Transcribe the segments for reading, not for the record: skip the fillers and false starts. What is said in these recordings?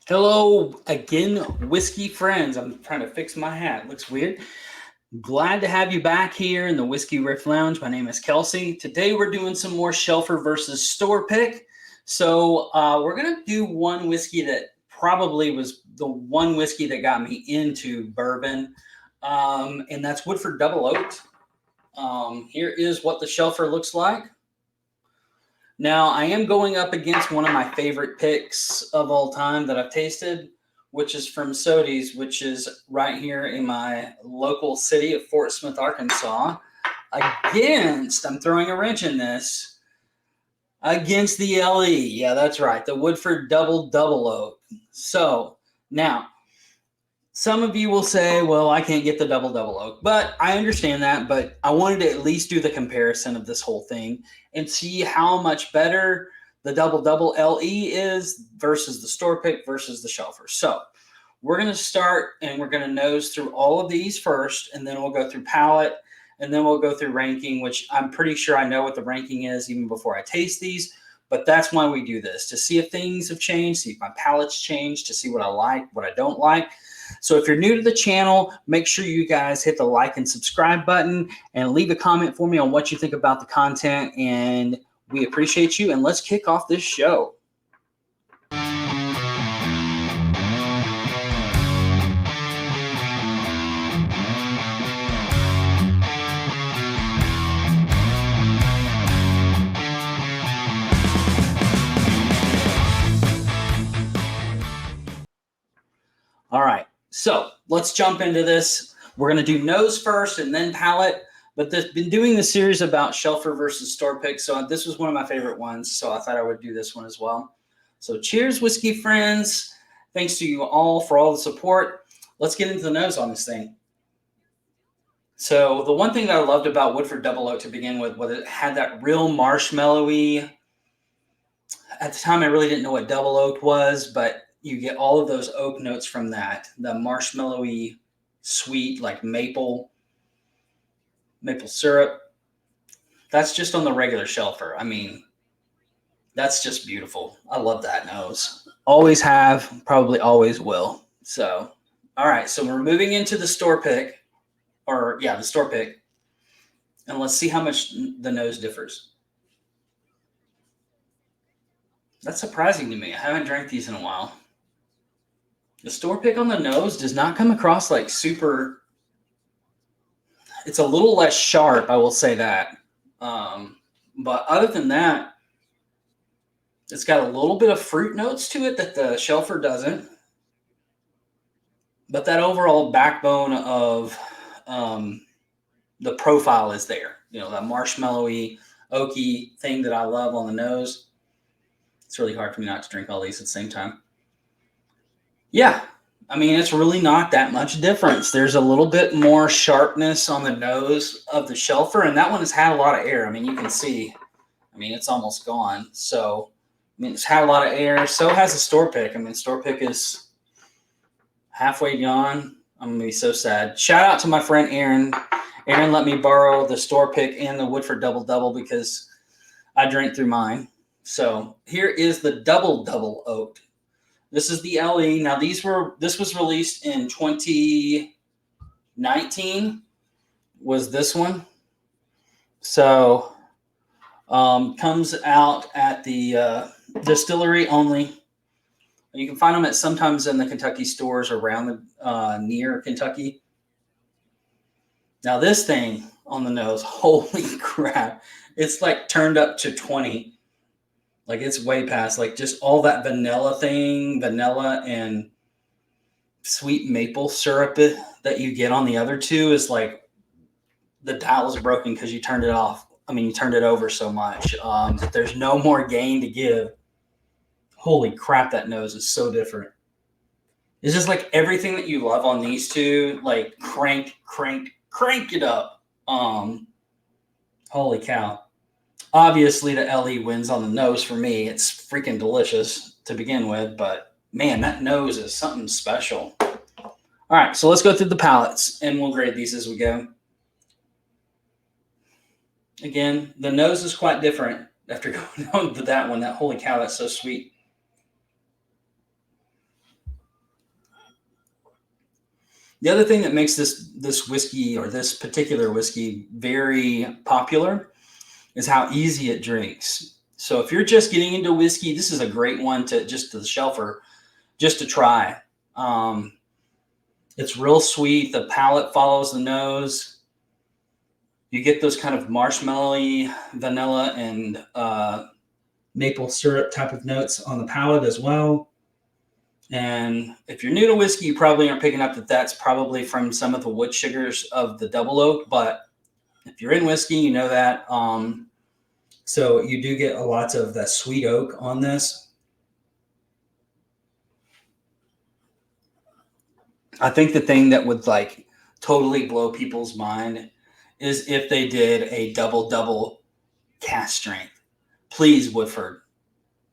Hello again, whiskey friends. I'm trying to fix my hat. Looks weird. Glad to have you back here in the Whiskey Riff Lounge. My name is Kelsey. Today we're doing some more Shelfer versus Store Pick. So we're gonna do one whiskey that probably was the one whiskey that got me into bourbon, and that's Woodford Double Oaked. Here is what the Shelfer looks like. Now, I am going up against one of my favorite picks of all time that I've tasted, which is from Sodi's, which is right here in my local city of Fort Smith, Arkansas. I'm throwing a wrench in this, against the LE. Yeah, that's right, the Woodford Double Oak. So, now, some of you will say, well, I can't get the double oak, but I understand that. But I wanted to at least do the comparison of this whole thing and see how much better the double LE is versus the store pick versus the shelfer. So we're going to start and we're going to nose through all of these first, and then we'll go through palate, and then we'll go through ranking, which I'm pretty sure I know what the ranking is even before I taste these. But that's why we do this, to see if things have changed, see if my palate's changed, to see what I like, what I don't like. So if you're new to the channel, make sure you guys hit the like and subscribe button and leave a comment for me on what you think about the content. And we appreciate you. And let's kick off this show. All right, so let's jump into this. We're going to do nose first and then palate. But been doing the series about shelfer versus store pick, so this was one of my favorite ones, so I thought I would do this one as well. So cheers, whiskey friends. Thanks to you all for all the support. Let's get into the nose on this thing. So the one thing that I loved about Woodford Double Oak to begin with was it had that real marshmallowy. At the time, I really didn't know what double oak was, but you get all of those oak notes from that. The marshmallowy, sweet, like maple syrup. That's just on the regular shelfer. I mean, that's just beautiful. I love that nose. Always have, probably always will. So, all right. So we're moving into the store pick, the store pick. And let's see how much the nose differs. That's surprising to me. I haven't drank these in a while. The store pick on the nose does not come across like super. It's a little less sharp, I will say that. But other than that, it's got a little bit of fruit notes to it that the shelfer doesn't. But that overall backbone of the profile is there. You know, that marshmallowy, oaky thing that I love on the nose. It's really hard for me not to drink all these at the same time. Yeah, I mean, it's really not that much difference. There's a little bit more sharpness on the nose of the shelfer, and that one has had a lot of air. I mean, you can see, it's almost gone. So, it's had a lot of air. So has the store pick. Store pick is halfway gone. I'm going to be so sad. Shout out to my friend Aaron. Aaron let me borrow the store pick and the Woodford Double because I drank through mine. So here is the Double Oaked. This is the LE. Now this was released in 2019. Was this one? So comes out at the distillery only. You can find them sometimes in the Kentucky stores around near Kentucky. Now this thing on the nose, holy crap! It's like turned up to 20. Like it's way past, like just all that vanilla and sweet maple syrup that you get on the other two is like the dial is broken because you turned it off. You turned it over so much that there's no more gain to give. Holy crap, that nose is so different. It's just like everything that you love on these two, like crank it up. Holy cow. Obviously, the LE wins on the nose for me. It's freaking delicious to begin with, but man, that nose is something special. All right, so let's go through the palates, and we'll grade these as we go. Again, the nose is quite different after going on to that one. That holy cow, that's so sweet. The other thing that makes this whiskey, or this particular whiskey, very popular is how easy it drinks. So if you're just getting into whiskey, this is a great one to the shelfer, just to try. It's real sweet. The palate follows the nose. You get those kind of marshmallowy, vanilla, and maple syrup type of notes on the palate as well. And if you're new to whiskey, you probably aren't picking up that that's probably from some of the wood sugars of the double oak. But if you're in whiskey, you know that. So you do get a lot of that sweet oak on this. I think the thing that would like totally blow people's mind is if they did a double cask strength. Please, Woodford,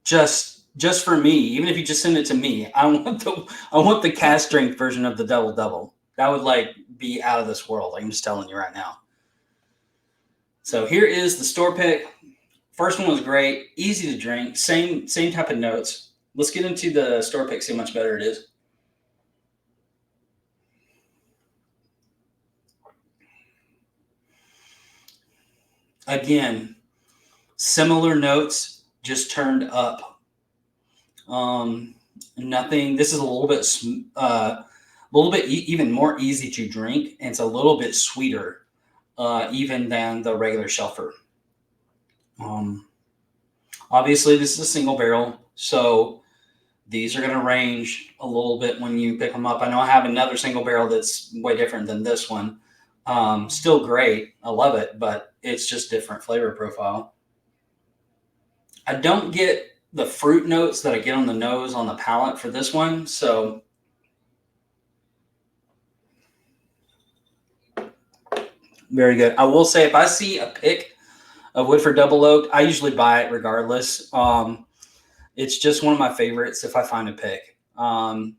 just for me, even if you just send it to me, I want the cask strength version of the double. That would like be out of this world. I'm just telling you right now. So here is the store pick. First one was great, easy to drink, same type of notes. Let's get into the store pick, see how much better it is. Again, similar notes, just turned up. Nothing. This is a little bit even more easy to drink, and it's a little bit sweeter, even than the regular shelfer. Obviously, this is a single barrel, so these are going to range a little bit when you pick them up. I know I have another single barrel that's way different than this one. Still great. I love it, but it's just different flavor profile. I don't get the fruit notes that I get on the nose, on the palate for this one. So very good. I will say if I see a pick of Woodford Double Oaked, I usually buy it regardless. It's just one of my favorites if I find a pick. The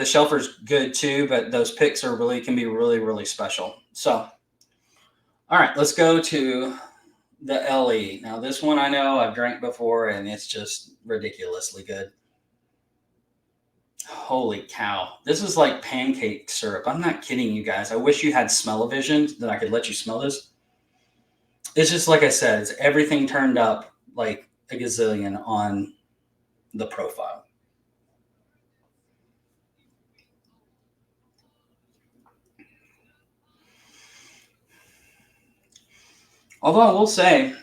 shelfer's good too, but those picks can be really special. So, all right, let's go to the LE. Now this one I know I've drank before, and it's just ridiculously good. Holy cow. This is like pancake syrup. I'm not kidding you guys. I wish you had smell-o-vision that I could let you smell this. It's just like I said, it's everything turned up like a gazillion on the profile. Although I will say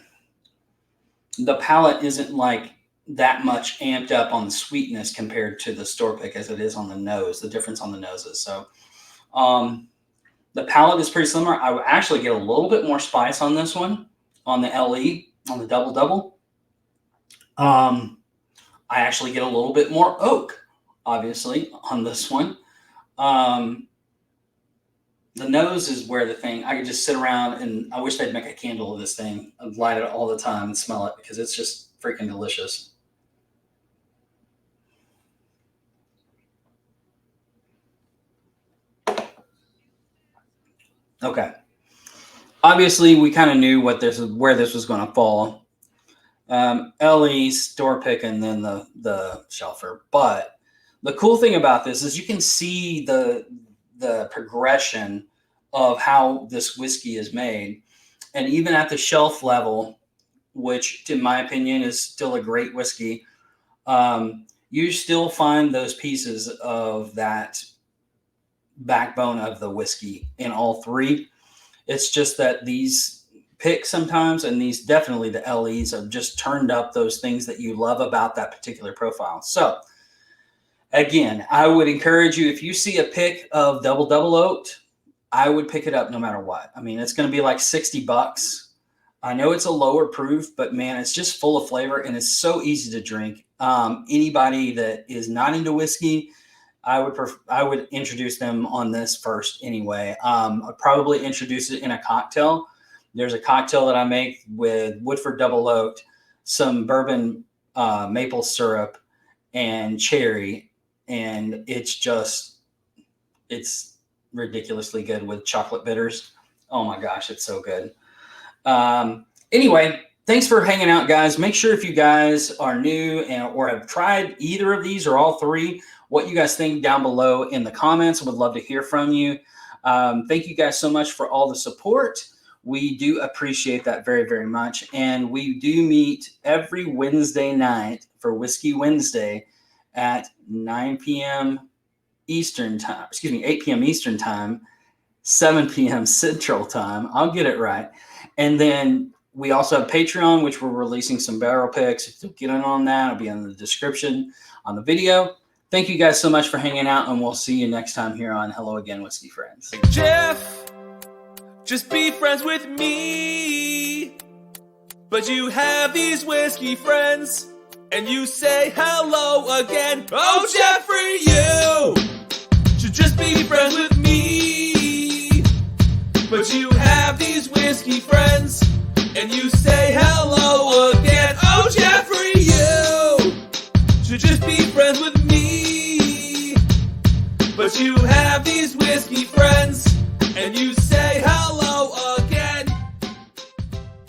the palate isn't like that much amped up on the sweetness compared to the store pick as it is on the nose, the difference on the noses. So the palate is pretty similar. I would actually get a little bit more spice on this one, on the LE, on the double. I actually get a little bit more oak, obviously, on this one. The nose is where the thing, I could just sit around, and I wish they'd make a candle of this thing. I'd light it all the time and smell it because it's just freaking delicious. Okay. Obviously, we kind of knew where this was going to fall. LE, store pick, and then the shelfer. But the cool thing about this is you can see the progression of how this whiskey is made. And even at the shelf level, which in my opinion is still a great whiskey, you still find those pieces of that backbone of the whiskey in all three. It's just that these picks sometimes, and these definitely the LEs, have just turned up those things that you love about that particular profile. So again, I would encourage you, if you see a pick of double oaked, I would pick it up no matter what. I mean, it's going to be like $60. I know it's a lower proof, but man, it's just full of flavor, and it's so easy to drink. Anybody that is not into whiskey, I would introduce them on this first anyway. I'd probably introduce it in a cocktail. There's a cocktail that I make with Woodford Double Oaked, some bourbon, maple syrup, and cherry, and it's ridiculously good with chocolate bitters. Oh my gosh, it's so good. Anyway, Thanks for hanging out, guys. Make sure if you guys are new or have tried either of these or all three, what you guys think down below in the comments. Would love to hear from you. Thank you guys so much for all the support. We do appreciate that very, very much. And we do meet every Wednesday night for Whiskey Wednesday at 9 p.m. Eastern time. Excuse me, 8 p.m. Eastern time, 7 p.m. Central time. I'll get it right. And then we also have Patreon, which we're releasing some barrel picks. If you'll get in on that, it'll be in the description on the video. Thank you guys so much for hanging out, and we'll see you next time here on Hello Again, Whiskey Friends. Jeff, just be friends with me. But you have these whiskey friends, and you say hello again. Oh, Jeffrey, you should just be friends with me. But you have these whiskey friends, and you say hello again. Oh, Jeffrey, you should just be friends with me.